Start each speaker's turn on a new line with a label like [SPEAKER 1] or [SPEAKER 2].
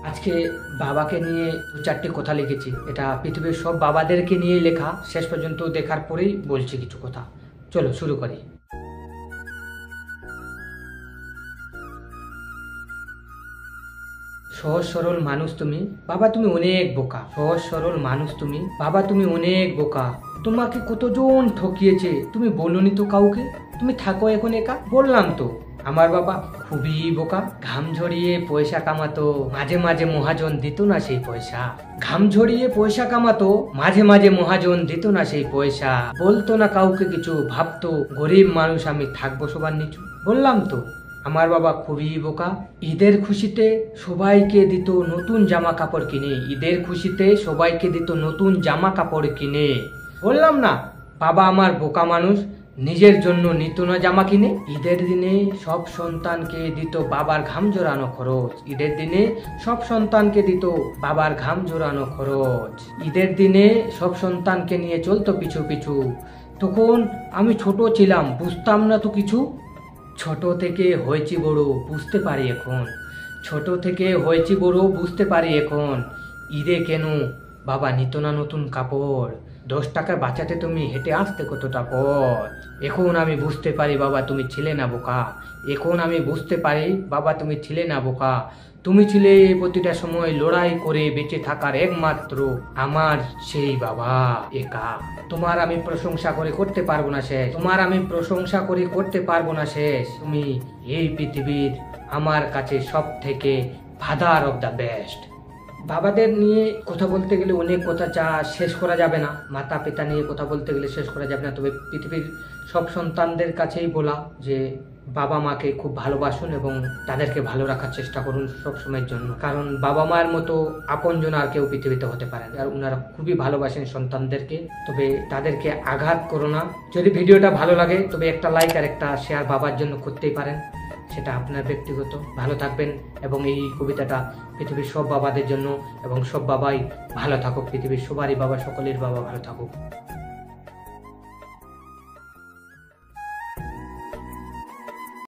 [SPEAKER 1] আজকে বাবাকে নিয়ে দু চারটি কথা লিখেছি। এটা পৃথিবীর সব বাবাদেরকে নিয়ে লেখা। শেষ পর্যন্ত দেখার পরেই বলছি কিছু কথা। চলো শুরু করি। সহজ সরল মানুষ তুমি, বাবা তুমি অনেক বোকা। সহজ সরল মানুষ তুমি, বাবা তুমি অনেক বোকা। তোমাকে কতজন ঠকিয়েছে তুমি বলনি তো কাউকে। তুমি থাকো এখন একা। বললাম তো আমার বাবা খুবই বোকা। ঘাম ঝরিয়ে পয়সা কামাতো, মাঝে মাঝে মহাজন দিত না সেই পয়সা। ঘাম ঝরিয়ে পয়সা কামাতো, মাঝে মাঝে মহাজন দিত না সেই পয়সা। বলতো না কাউকে কিছু, ভাবতো গরিব মানুষ আমি থাকবো সবার নিচু। বললাম তো আমার বাবা খুবই বোকা। ঈদের খুশিতে সবাইকে দিত নতুন জামা কাপড় কিনে। ঈদের খুশিতে সবাইকে দিত নতুন জামা কাপড় কিনে। বললাম না বাবা আমার বোকা মানুষ, নিজের জন্য নিত না জামা কিনে। ঈদের দিনে সব সন্তানকে দিত বাবার ঘাম জোরানো খরচ। ঈদের দিনে সব সন্তানকে দিত বাবার ঘাম জোরানো খরচ। ঈদের দিনে সব সন্তানকে নিয়ে চলতো পিছু পিছু। তখন আমি ছোট ছিলাম, বুঝতাম না তো কিছু। ছোট থেকে হয়েছি বড় বুঝতে পারি এখন। ছোট থেকে হয়েছি বড় বুঝতে পারি এখন। ঈদে কেন বাবা নিত না নতুন কাপড়। 10 টাকা বাঁচাতে তুমি হেঁটে আসতে কতটা পথ। এখন আমি বুঝতে পারি বাবা তুমি ছিলে না বোকা। এখন আমি বুঝতে পারি বাবা তুমি ছিলে না বোকা। তুমি ছিলে প্রতিটা সময় লড়াই করে বেঁচে থাকার একমাত্র আমার সেই বাবা একা। তোমার আমি প্রশংসা করে করতে পারবো না শেষ। তোমার আমি প্রশংসা করে করতে পারবো না শেষ। তুমি এই পৃথিবীর আমার কাছে সব থেকে ফাদার অফ দ্য বেস্ট। বাবাদের নিয়ে কথা বলতে গেলে অনেক কথা, যা শেষ করা যাবে না। মাতা পিতা নিয়ে কথা বলতে গেলে শেষ করা যাবে না। তবে পৃথিবীর সব সন্তানদের কাছেই বলা যে বাবা মাকে খুব ভালোবাসুন এবং তাদেরকে ভালো রাখার চেষ্টা করুন সব সময়ের জন্য। কারণ বাবা মায়ের মতো আপনজন আর কেউ পৃথিবীতে হতে পারে না। আর ওনারা খুবই ভালোবাসেন সন্তানদেরকে। তবে তাদেরকে আঘাত করো না। যদি ভিডিওটা ভালো লাগে তবে একটা লাইক আর একটা শেয়ার বাবার জন্য করতেই পারেন, সেটা আপনার ব্যক্তিগত। ভালো থাকবেন এবং এই কবিতাটা পৃথিবীর সব বাবাদের জন্য এবং সব বাবাই ভালো থাকুক। পৃথিবীর সবারই বাবা, সকলের বাবা ভালো থাকুক।